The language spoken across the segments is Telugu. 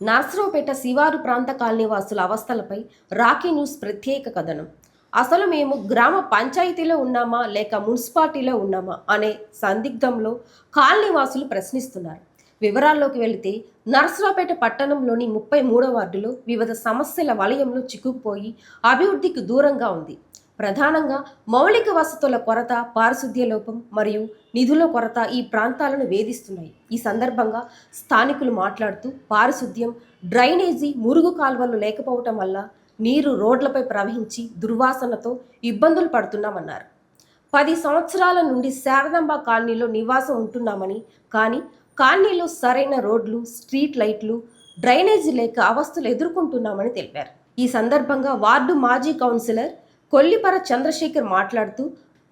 నర్సరావుపేట శివారు ప్రాంత కాలనీవాసుల అవస్థలపై రాకీ న్యూస్ ప్రత్యేక కథనం. అసలు మేము గ్రామ పంచాయతీలో ఉన్నామా లేక మున్సిపాలిటీలో ఉన్నామా అనే సందిగ్ధంలో కాలనీవాసులు ప్రశ్నిస్తున్నారు. వివరాల్లోకి వెళితే నర్సరావుపేట పట్టణంలోని 33వ వార్డులో వివిధ సమస్యల వలయంలో చిక్కుకుపోయి అభివృద్ధికి దూరంగా ఉంది. ప్రధానంగా మౌలిక వసతుల కొరత, పారిశుద్ధ్య లోపం మరియు నిధుల కొరత ఈ ప్రాంతాలను వేధిస్తున్నాయి. ఈ సందర్భంగా స్థానికులు మాట్లాడుతూ పారిశుద్ధ్యం, డ్రైనేజీ, మురుగు కాల్వలు లేకపోవటం వల్ల నీరు రోడ్లపై ప్రవహించి దుర్వాసనతో ఇబ్బందులు పడుతున్నామన్నారు. 10 సంవత్సరాల నుండి శారదాంబ కాలనీలో నివాసం ఉంటున్నామని, కానీ కాలనీలో సరైన రోడ్లు, స్ట్రీట్ లైట్లు, డ్రైనేజీ లేక అవస్థలు ఎదుర్కొంటున్నామని తెలిపారు. ఈ సందర్భంగా వార్డు మాజీ కౌన్సిలర్ కొల్లిపర చంద్రశేఖర్ మాట్లాడుతూ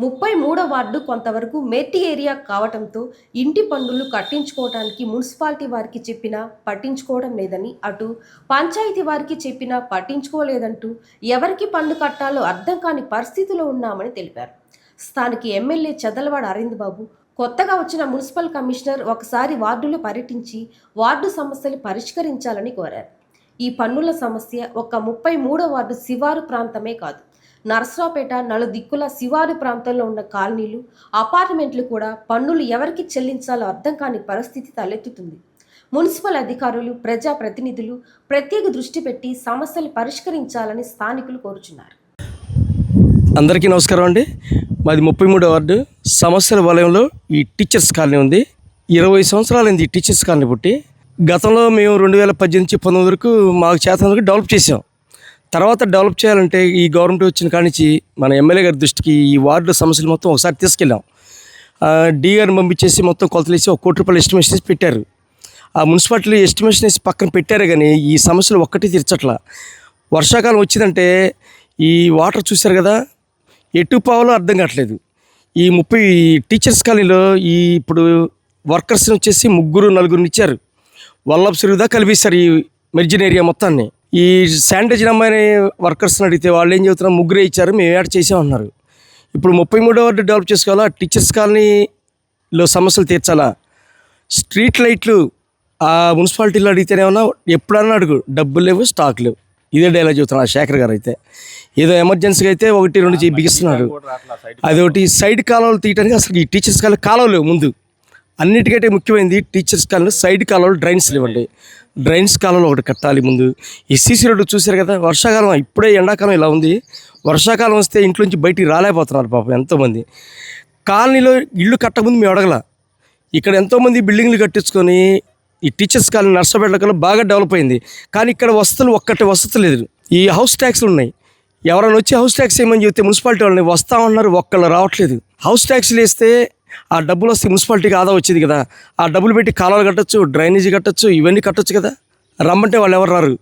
33వ వార్డు కొంతవరకు మెట్టి ఏరియా కావటంతో ఇంటి పన్నులు కట్టించుకోవడానికి మున్సిపాలిటీ వారికి చెప్పినా పట్టించుకోవడం లేదని, అటు పంచాయతీ వారికి చెప్పినా పట్టించుకోలేదంటూ ఎవరికి పన్ను కట్టాలో అర్థం కాని పరిస్థితిలో ఉన్నామని తెలిపారు. స్థానిక ఎమ్మెల్యే చదలవాడ అరవింద్ బాబు, కొత్తగా వచ్చిన మున్సిపల్ కమిషనర్ ఒకసారి వార్డులో పర్యటించి వార్డు సమస్యలు పరిష్కరించాలని కోరారు. ఈ పన్నుల సమస్య ఒక్క 33వ వార్డు శివారు ప్రాంతమే కాదు, నర్సరావుపేట నలుదిక్కుల శివారు ప్రాంతంలో ఉన్న కాలనీలు, అపార్ట్మెంట్లు కూడా పన్నులు ఎవరికి చెల్లించాలో అర్థం కాని పరిస్థితి తలెత్తుతుంది. మున్సిపల్ అధికారులు, ప్రజా ప్రతినిధులు ప్రత్యేక దృష్టి పెట్టి సమస్యలు పరిష్కరించాలని స్థానికులు కోరుచున్నారు. అందరికీ నమస్కారం అండి. మాది 33వ వార్డు సమస్యల వలయంలో ఈ టీచర్స్ కాలనీ ఉంది. 20 సంవత్సరాలైంది ఈ టీచర్స్ కాలనీ పుట్టి. గతంలో మేము 2018-19 వరకు మాకు చేతన వరకు డెవలప్ చేసాం. తర్వాత డెవలప్ చేయాలంటే ఈ గవర్నమెంట్ వచ్చిన కాడి నుంచి మన ఎమ్మెల్యే గారి దృష్టికి ఈ వార్డు సమస్యలు మొత్తం ఒకసారి తీసుకెళ్ళాం. డీ గారిని పంపించేసి మొత్తం కొలతలు వేసి 1 కోటి రూపాయలు ఎస్టిమేషన్ వేసి పెట్టారు. ఆ మున్సిపాలిటీ ఎస్టిమేషన్ వేసి పక్కన పెట్టారు, కానీ ఈ సమస్యలు ఒక్కటి తీర్చట్లా. వర్షాకాలం వచ్చిందంటే ఈ వాటర్ చూశారు కదా, ఎటు పోవాలో అర్థం కావట్లేదు. ఈ 30 టీచర్స్ కాలనీలో ఇప్పుడు వర్కర్స్ని వచ్చేసి 3-4 ఇచ్చారు. వల్లభ సిరుగుదా కలిపిస్తారు ఈ మెర్జిన్ ఏరియా మొత్తాన్ని. ఈ శానిటైజర్ అమ్మాయిని వర్కర్స్ని అడిగితే వాళ్ళు ఏం చెబుతున్నారు, 3 ఇచ్చారు, మేము యాడ్ చేసామన్నారు. ఇప్పుడు 33వ వార్డు డెవలప్ చేసుకోవాలా, టీచర్స్ కాలనీలో సమస్యలు తీర్చాలా, స్ట్రీట్ లైట్లు ఆ మున్సిపాలిటీలో అడిగితేనేమన్నా ఎప్పుడన్నా అడుగు, డబ్బులు లేవు, స్టాక్ లేవు, ఇదే డైలాగ్ చెబుతున్నారు శేఖర్ గారు. అయితే ఏదో ఎమర్జెన్సీగా అయితే 1-2 బిగిస్తున్నారు. అదొకటి సైడ్ కాలువలు తీయడానికి అసలు ఈ టీచర్స్ కాలువలు లేవు. ముందు అన్నిటికంటే ముఖ్యమైనది టీచర్స్ కాలంలో సైడ్ కాలువలు డ్రైన్స్ లేవండి. డ్రైన్స్ కాలంలో ఒకటి కట్టాలి. ముందు ఈ సీసీ రోడ్డు చూశారు కదా, వర్షాకాలం ఇప్పుడే ఎండాకాలం ఇలా ఉంది, వర్షాకాలం వస్తే ఇంట్లోంచి బయటికి రాలేకపోతున్నారు పాపం ఎంతోమంది. కాలనీలో ఇల్లు కట్టకముందు మేము అడగల, ఇక్కడ ఎంతోమంది బిల్డింగ్లు కట్టించుకొని ఈ టీచర్స్ కాలనీ నర్సరావుపేటలో బాగా డెవలప్ అయింది. కానీ ఇక్కడ ఒక్కటి వసతి లేదు. ఈ హౌస్ ట్యాక్స్లు ఉన్నాయి. ఎవరైనా వచ్చి హౌస్ ట్యాక్స్ ఏమని చెప్తే మున్సిపాలిటీ వాళ్ళని వస్తామన్నారు, ఒక్కళ్ళు రావట్లేదు. హౌస్ ట్యాక్స్లు వేస్తే ఆ డబ్బులు వస్తే మున్సిపాలిటీకి ఆదా వచ్చేది కదా, ఆ డబ్బులు పెట్టి కాలువలు కట్టచ్చు, డ్రైనేజీ కట్టచ్చు, ఇవన్నీ కట్టచ్చు కదా. రమ్మంటే వాళ్ళు ఎవరు రారు.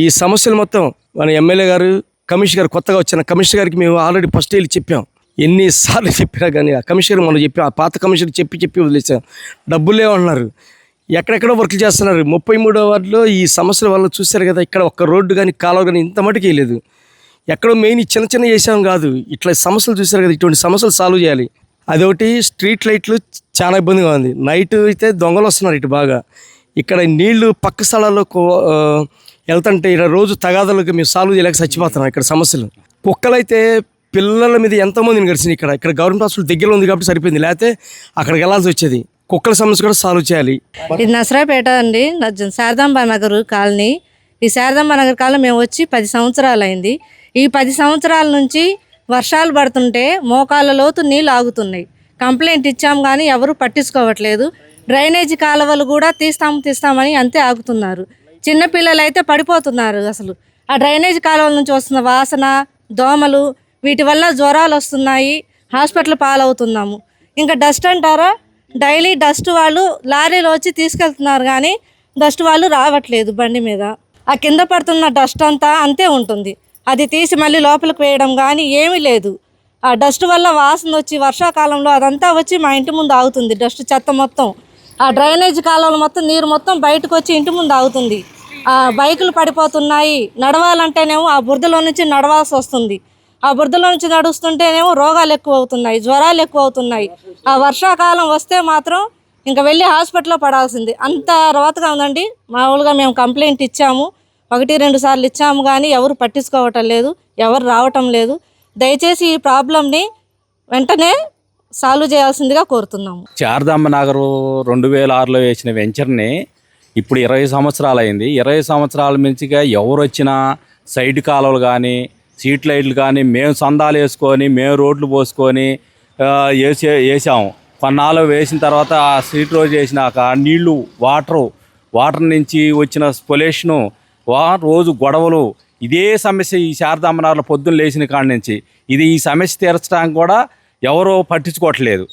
ఈ సమస్యలు మొత్తం మన ఎమ్మెల్యే గారు, కమిషనర్ గారు, కొత్తగా వచ్చిన కమిషనర్ గారికి మేము ఆల్రెడీ ఫస్ట్ వెళ్ళి చెప్పాం. ఎన్నిసార్లు చెప్పినా కానీ ఆ కమిషనర్ మనం చెప్పి, ఆ పాత కమిషనర్ చెప్పి వదిలేసాం. డబ్బులు లేవన్నారు. ఎక్కడెక్కడో వర్క్లు చేస్తున్నారు. 33వ వార్డులో ఈ సమస్యల వల్ల చూశారు కదా, ఇక్కడ ఒక్క రోడ్డు కానీ కాలువ కానీ ఇంత మటుకు వేయలేదు. ఎక్కడో మెయిన్ చిన్న చేసాం కాదు, ఇట్లా సమస్యలు చూశారు కదా, ఇటువంటి సమస్యలు సాల్వ్ చేయాలి. అదొకటి స్ట్రీట్ లైట్లు చాలా ఇబ్బందిగా ఉంది. నైట్ అయితే దొంగలు వస్తున్నారు ఇటు బాగా. ఇక్కడ నీళ్లు పక్క స్థలాల్లో వెళ్తుంటే ఇలా రోజు తగాదాలకు మేము సాల్వ్ చేయలేక చచ్చిపోతున్నాం. ఇక్కడ సమస్యలు కుక్కలైతే పిల్లల మీద ఎంతోమందిని గడిచింది. ఇక్కడ గవర్నమెంట్ హాస్పిటల్ దగ్గరలో ఉంది కాబట్టి సరిపోయింది, లేకపోతే అక్కడికి వెళ్ళాల్సి వచ్చేది. కుక్కల సమస్య కూడా సాల్వ్ చేయాలి. ఇది నర్సరావుపేట అండి, శారదాంబ నగర్ కాలనీ. ఈ శారదాంబ నగర్ కాలనీ మేము వచ్చి 10 సంవత్సరాలు అయింది. ఈ 10 సంవత్సరాల నుంచి వర్షాలు పడుతుంటే మోకాళ్ళ లోతు నీళ్ళు ఆగుతున్నాయి. కంప్లైంట్ ఇచ్చాం కానీ ఎవరు పట్టించుకోవట్లేదు. డ్రైనేజీ కాలువలు కూడా తీస్తామని అంతే ఆగుతున్నారు. చిన్నపిల్లలు అయితే పడిపోతున్నారు. అసలు ఆ డ్రైనేజీ కాలువల నుంచి వస్తున్న వాసన, దోమలు, వీటి వల్ల జ్వరాలు వస్తున్నాయి. హాస్పిటల్ పాలవుతున్నాము. ఇంకా డస్ట్ అంటారా, డైలీ డస్ట్ వాళ్ళు లారీలో వచ్చి తీసుకెళ్తున్నారు, కానీ డస్ట్ వాళ్ళు రావట్లేదు బండి మీద. ఆ కింద పడుతున్న డస్ట్ అంతా అంతే ఉంటుంది. అది తీసి మళ్ళీ లోపలికి వేయడం కానీ ఏమీ లేదు. ఆ డస్ట్ వల్ల వాసన వచ్చి వర్షాకాలంలో అదంతా వచ్చి మా ఇంటి ముందు ఆగుతుంది. డస్ట్ చెత్త మొత్తం ఆ డ్రైనేజ్ కాలువలు మొత్తం నీరు మొత్తం బయటకు వచ్చి ఇంటి ముందు ఆగుతుంది. ఆ బైకులు పడిపోతున్నాయి. నడవాలంటేనేమో ఆ బురదలో నుంచి నడవాల్సి వస్తుంది. ఆ బురదలో నుంచి నడుస్తుంటేనేమో రోగాలు ఎక్కువ అవుతున్నాయి, జ్వరాలు ఎక్కువ అవుతున్నాయి. ఆ వర్షాకాలం వస్తే మాత్రం ఇంకా వెళ్ళి హాస్పిటల్లో పడాల్సింది. అంత రోతగా ఉందండి. మామూలుగా మేము కంప్లైంట్ ఇచ్చాము, 1-2 సార్లు ఇచ్చాము, కానీ ఎవరు పట్టించుకోవటం లేదు, ఎవరు రావటం లేదు. దయచేసి ఈ ప్రాబ్లంని వెంటనే సాల్వ్ చేయాల్సిందిగా కోరుతున్నాము. శారదాంబ నగరు 2006లో వేసిన వెంచర్ని ఇప్పుడు 20 సంవత్సరాలు అయింది. 20 సంవత్సరాల మించిగా ఎవరు వచ్చినా సైడ్ కాలువలు కానీ స్ట్రీట్ లైట్లు కానీ మేము సందాలు వేసుకొని మేము రోడ్లు పోసుకొని వేసాము. కొన్నాళ్ళు వేసిన తర్వాత ఆ స్ట్రీట్ రోడ్ చేసినాక నీళ్లు వాటర్ నుంచి వచ్చిన పొల్యూషను, రోజు గొడవలు, ఇదే సమస్య ఈ శారదాంబ నగర్లో పొద్దున్న లేచిన కాడి నుంచి. ఈ సమస్య తీర్చడానికి కూడా ఎవరో పట్టించుకోవట్లేదు.